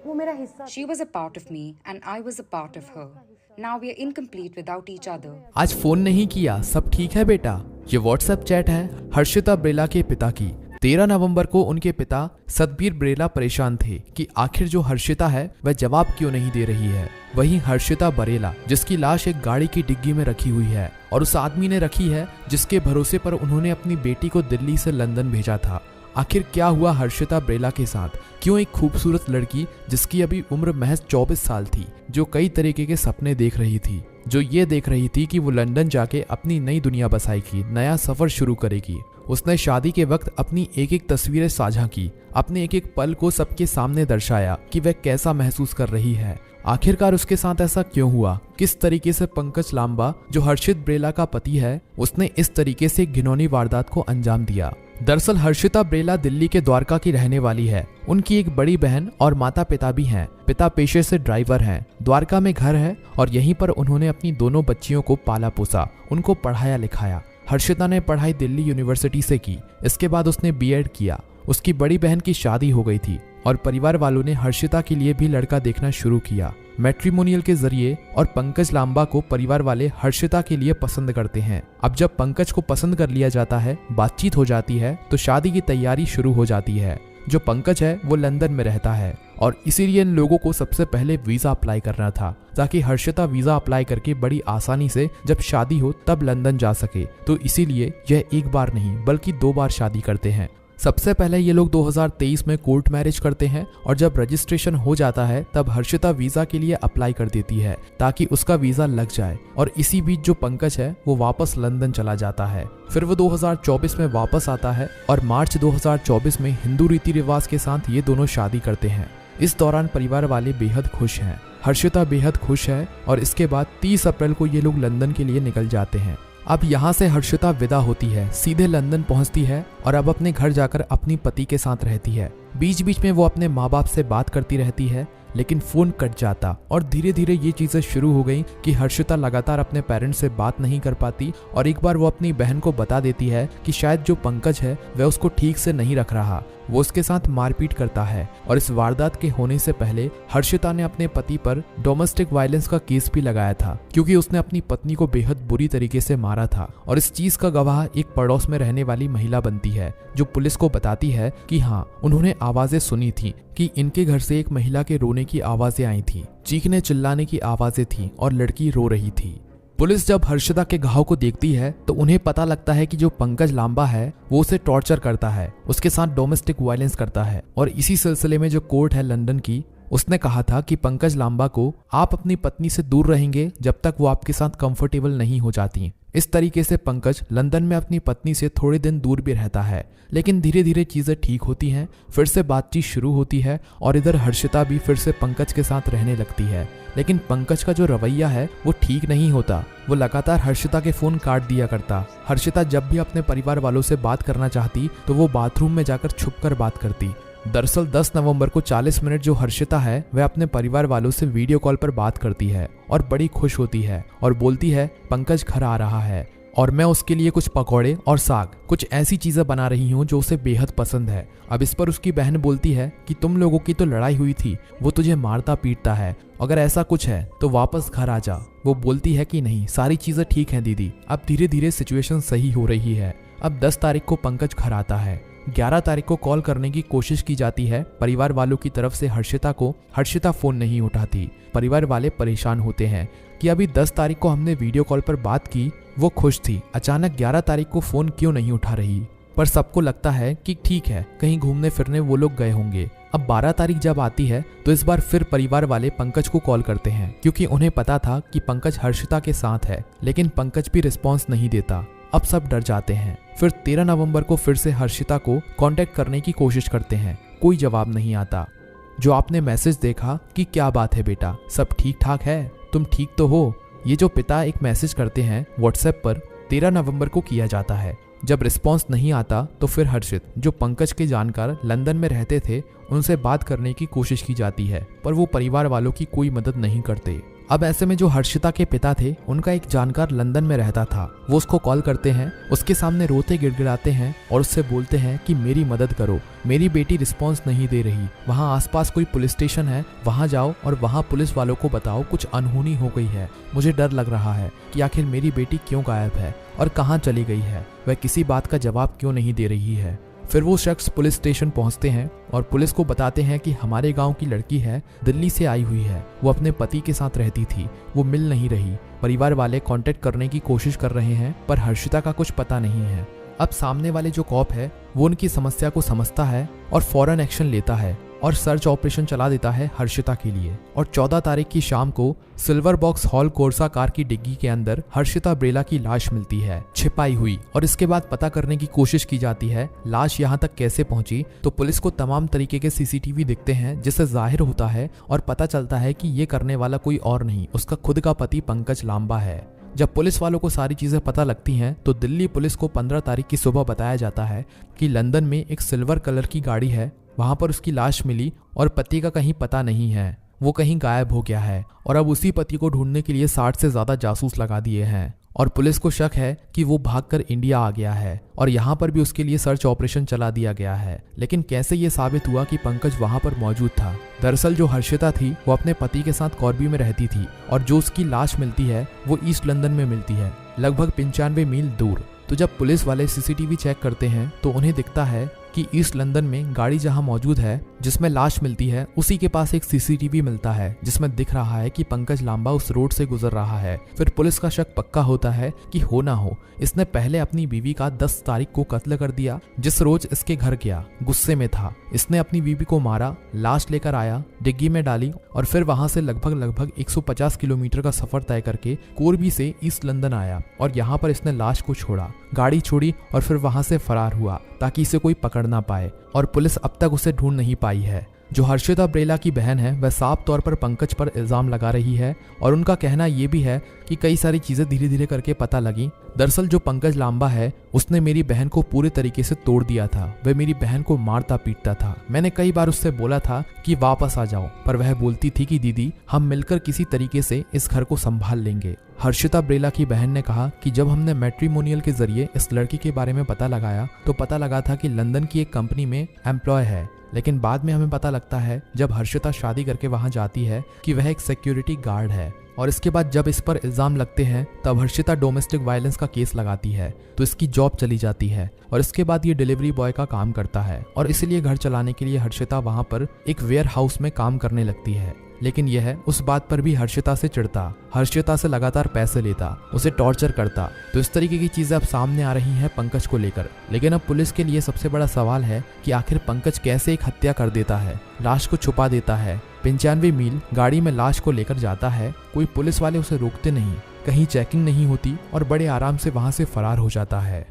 वो मेरा हिस्सा She was a part of me and I was a part of her. Now we are incomplete without each other. आज phone नहीं किया, सब ठीक है बेटा। ये व्हाट्सएप चैट है हर्षिता ब्रेला के पिता की। 13 नवंबर को उनके पिता सतबीर ब्रेला परेशान थे कि आखिर जो हर्षिता है वह जवाब क्यों नहीं दे रही है। वहीं हर्षिता बरेला जिसकी लाश एक गाड़ी की डिग्गी में रखी हुई है और उस आदमी ने रखी है जिसके भरोसे पर उन्होंने अपनी बेटी को दिल्ली से लंदन भेजा था। आखिर क्या हुआ हर्षिता ब्रेला के साथ? क्यों एक खूबसूरत लड़की जिसकी अभी उम्र महज 24 साल थी, जो कई तरीके के सपने देख रही थी, जो ये देख रही थी कि वो लंदन जाके अपनी नई दुनिया बसाएगी, नया सफर शुरू करेगी। उसने शादी के वक्त अपनी एक एक तस्वीरें साझा की, अपने एक एक पल को सबके सामने दर्शाया कि वह कैसा महसूस कर रही है। आखिरकार उसके साथ ऐसा क्यों हुआ? किस तरीके से पंकज लांबा जो हर्षित ब्रेला का पति है उसने इस तरीके से घिनौनी वारदात को अंजाम दिया? दरअसल हर्षिता ब्रेला दिल्ली के द्वारका की रहने वाली है। उनकी एक बड़ी बहन और माता पिता भी हैं। पिता पेशे से ड्राइवर हैं। द्वारका में घर है और यहीं पर उन्होंने अपनी दोनों बच्चियों को पाला पोसा, उनको पढ़ाया लिखाया। हर्षिता ने पढ़ाई दिल्ली यूनिवर्सिटी से की। इसके बाद उसने बीएड किया। उसकी बड़ी बहन की शादी हो गई थी और परिवार वालों ने हर्षिता के लिए भी लड़का देखना शुरू किया मैट्रिमोनियल के जरिए। और पंकज लांबा को परिवार वाले हर्षिता के लिए पसंद करते हैं। अब जब पंकज को पसंद कर लिया जाता है, बातचीत हो जाती है, तो शादी की तैयारी शुरू हो जाती है। जो पंकज है वो लंदन में रहता है और इसीलिए इन लोगों को सबसे पहले वीजा अप्लाई करना था ताकि हर्षिता वीजा अप्लाई करके बड़ी आसानी से जब शादी हो तब लंदन जा सके। तो इसीलिए यह एक बार नहीं बल्कि 2 बार शादी करते हैं। सबसे पहले ये लोग 2023 में कोर्ट मैरिज करते हैं और जब रजिस्ट्रेशन हो जाता है तब हर्षिता वीजा के लिए अप्लाई कर देती है ताकि उसका वीजा लग जाए। और इसी बीच जो पंकज है वो वापस लंदन चला जाता है। फिर वो 2024 में वापस आता है और मार्च 2024 में हिंदू रीति रिवाज के साथ ये दोनों शादी करते हैं। इस दौरान परिवार वाले बेहद खुश हैं। हर्षिता बेहद खुश है और इसके बाद 30 अप्रैल को ये लोग लंदन के लिए निकल जाते हैं। अब यहाँ से हर्षिता विदा होती है, सीधे लंदन पहुँचती है और अब अपने घर जाकर अपनी पति के साथ रहती है। बीच बीच में वो अपने माँ बाप से बात करती रहती है लेकिन फोन कट जाता और धीरे धीरे ये चीजें शुरू हो गई कि हर्षिता लगातार अपने पेरेंट्स से बात नहीं कर पाती। और एक बार वो अपनी बहन को बता देती है कि शायद जो पंकज है वह उसको ठीक से नहीं रख रहा, वो उसके साथ मारपीट करता है। और इस वारदात के होने से पहले हर्षिता ने अपने पति पर डोमेस्टिक वायलेंस का केस भी लगाया था क्योंकि उसने अपनी पत्नी को बेहद बुरी तरीके से मारा था। और इस चीज का गवाह एक पड़ोस में रहने वाली महिला बनती है जो पुलिस को बताती है कि हाँ, उन्होंने आवाजें सुनी थी कि इनके घर से एक महिला के रोने की आवाजें आई थी, चीखने चिल्लाने की आवाजें थी और लड़की रो रही थी। पुलिस जब हर्षिता के घाव को देखती है तो उन्हें पता लगता है कि जो पंकज लांबा है वो उसे टॉर्चर करता है, उसके साथ डोमेस्टिक वायलेंस करता है। और इसी सिलसिले में जो कोर्ट है लंदन की, उसने कहा था कि पंकज लांबा को आप अपनी पत्नी से दूर रहेंगे जब तक वो आपके साथ कंफर्टेबल नहीं हो जाती। इस तरीके से पंकज लंदन में अपनी पत्नी से थोड़े दिन दूर भी रहता है। लेकिन धीरे धीरे चीजें ठीक होती हैं, फिर से बातचीत शुरू होती है और इधर हर्षिता भी फिर से पंकज के साथ रहने लगती है। लेकिन पंकज का जो रवैया है वो ठीक नहीं होता। वो लगातार हर्षिता के फोन काट दिया करता। हर्षिता जब भी अपने परिवार वालों से बात करना चाहती तो वो बाथरूम में जाकर छुपकर बात करती। दरअसल 10 नवंबर को 40 मिनट जो हर्षिता है वह अपने परिवार वालों से वीडियो कॉल पर बात करती है और बड़ी खुश होती है और बोलती है पंकज घर आ रहा है और मैं उसके लिए कुछ पकौड़े और साग, कुछ ऐसी चीजें बना रही हूँ जो उसे बेहद पसंद है। अब इस पर उसकी बहन बोलती है कि तुम लोगों की तो लड़ाई हुई थी, वो तुझे मारता पीटता है, अगर ऐसा कुछ है तो वापस घर आ जा। वो बोलती है कि नहीं, सारी चीजें ठीक हैं दीदी। अब धीरे धीरे सिचुएशन सही हो रही है। अब 10 तारीख को पंकज घर आता है। 11 तारीख को कॉल करने की कोशिश की जाती है परिवार वालों की तरफ से हर्षिता को। हर्षिता फोन नहीं उठाती। परिवार वाले परेशान होते हैं कि अभी 10 तारीख को हमने वीडियो कॉल पर बात की, वो खुश थी, अचानक 11 तारीख को फोन क्यों नहीं उठा रही। पर सबको लगता है कि ठीक है, कहीं घूमने फिरने वो लोग गए होंगे। अब 12 तारीख जब आती है तो इस बार फिर परिवार वाले पंकज को कॉल करते हैं क्योंकि उन्हें पता था कि पंकज हर्षिता के साथ है, लेकिन पंकज भी रिस्पॉन्स नहीं देता। अब सब डर जाते हैं। फिर 13 नवंबर को फिर से हर्षिता को कांटेक्ट करने की कोशिश करते हैं, कोई जवाब नहीं आता। जो आपने मैसेज देखा कि क्या बात है बेटा, सब ठीक ठाक है, तुम ठीक तो हो, ये जो पिता एक मैसेज करते हैं व्हाट्सएप पर 13 नवंबर को किया जाता है। जब रिस्पॉन्स नहीं आता तो फिर हर्षित, जो पंकज के जानकार लंदन में रहते थे, उनसे बात करने की कोशिश की जाती है पर वो परिवार वालों की कोई मदद नहीं करते। अब ऐसे में जो हर्षिता के पिता थे उनका एक जानकार लंदन में रहता था। वो उसको कॉल करते हैं, उसके सामने रोते गिड़गिड़ाते हैं और उससे बोलते हैं कि मेरी मदद करो, मेरी बेटी रिस्पॉन्स नहीं दे रही, वहाँ आसपास कोई पुलिस स्टेशन है, वहाँ जाओ और वहाँ पुलिस वालों को बताओ कुछ अनहोनी हो गई है। मुझे डर लग रहा है कि आखिर मेरी बेटी क्यों गायब है और कहाँ चली गई है, वह किसी बात का जवाब क्यों नहीं दे रही है। फिर वो शख्स पुलिस स्टेशन पहुंचते हैं और पुलिस को बताते हैं कि हमारे गांव की लड़की है, दिल्ली से आई हुई है, वो अपने पति के साथ रहती थी, वो मिल नहीं रही। परिवार वाले कांटेक्ट करने की कोशिश कर रहे हैं पर हर्षिता का कुछ पता नहीं है। अब सामने वाले जो कॉप है वो उनकी समस्या को समझता है और फौरन एक्शन लेता है और सर्च ऑपरेशन चला देता है हर्षिता के लिए। और 14 तारीख की शाम को सिल्वर बॉक्स हॉल कोर्सा कार की डिग्गी के अंदर हर्षिता ब्रेला की लाश मिलती है छिपाई हुई। और इसके बाद पता करने की कोशिश की जाती है लाश यहाँ तक कैसे पहुंची, तो पुलिस को तमाम तरीके के सीसीटीवी दिखते हैं जिससे जाहिर होता है और पता चलता है कि ये करने वाला कोई और नहीं, उसका खुद का पति पंकज लांबा है। जब पुलिस वालों को सारी चीजें पता लगती हैं तो दिल्ली पुलिस को 15 तारीख की सुबह बताया जाता है कि लंदन में एक सिल्वर कलर की गाड़ी है, वहां पर उसकी लाश मिली और पति का कहीं पता नहीं है, वो कहीं गायब हो गया है। और अब उसी पति को ढूंढने के लिए 60 से ज्यादा जासूस लगा दिए हैं और पुलिस को शक है कि वो भागकर इंडिया आ गया है और यहाँ पर भी उसके लिए सर्च ऑपरेशन चला दिया गया है। लेकिन कैसे ये साबित हुआ कि पंकज वहाँ पर मौजूद था? दरअसल जो हर्षिता थी वो अपने पति के साथ कॉर्बी में रहती थी और जो उसकी लाश मिलती है वो ईस्ट लंदन में मिलती है, लगभग 95 मील दूर। तो जब पुलिस वाले सीसीटीवी चेक करते हैं तो उन्हें दिखता है कि ईस्ट लंदन में गाड़ी जहां मौजूद है जिसमें लाश मिलती है उसी के पास एक सीसीटीवी मिलता है जिसमें दिख रहा है कि पंकज लांबा उस रोड से गुजर रहा है। फिर पुलिस का शक पक्का होता है कि हो ना हो इसने पहले अपनी बीवी का 10 तारीख को कत्ल कर दिया, जिस रोज इसके घर गया, गुस्से में था, इसने अपनी बीवी को मारा, लाश लेकर आया, डिग्गी में डाली और फिर वहां से लगभग 150 किलोमीटर का सफर तय करके कोरबी से ईस्ट लंदन आया और यहाँ पर इसने लाश को छोड़ा, गाड़ी छोड़ी और फिर वहां से फरार हुआ ताकि इसे कोई पकड़ ना पाए। और पुलिस अब तक उसे ढूंढ नहीं पाई है। जो हर्षिता ब्रेला की बहन है वह साफ तौर पर पंकज पर इल्जाम लगा रही है और उनका कहना यह भी है कि कई सारी चीजें धीरे धीरे करके पता लगी। दरअसल जो पंकज लांबा है उसने मेरी बहन को पूरे तरीके से तोड़ दिया था, वह मेरी बहन को मारता पीटता था। मैंने कई बार उससे बोला था कि वापस आ जाओ, पर वह बोलती थी कि दीदी हम मिलकर किसी तरीके से इस घर को संभाल लेंगे। हर्षिता ब्रेला की बहन ने कहा कि जब हमने मैट्रिमोनियल के जरिए इस लड़की के बारे में पता लगाया तो पता लगा था कि लंदन की एक कंपनी में एम्प्लॉय है, लेकिन बाद में हमें पता लगता है जब हर्षिता शादी करके वहां जाती है कि वह एक सिक्योरिटी गार्ड है। और इसके बाद जब इस पर इल्जाम लगते हैं तब हर्षिता डोमेस्टिक वायलेंस का केस लगाती है तो इसकी जॉब चली जाती है और इसके बाद ये डिलीवरी बॉय का काम करता है और इसलिए घर चलाने के लिए हर्षिता वहां पर एक वेयर हाउस में काम करने लगती है। लेकिन यह उस बात पर भी हर्षिता से चिढ़ता, हर्षिता से लगातार पैसे लेता, उसे टॉर्चर करता। तो इस तरीके की चीजें अब सामने आ रही हैं पंकज को लेकर। लेकिन अब पुलिस के लिए सबसे बड़ा सवाल है कि आखिर पंकज कैसे एक हत्या कर देता है, लाश को छुपा देता है, 95 मील गाड़ी में लाश को लेकर जाता है, कोई पुलिस वाले उसे रोकते नहीं, कहीं चेकिंग नहीं होती और बड़े आराम से वहां से फरार हो जाता है।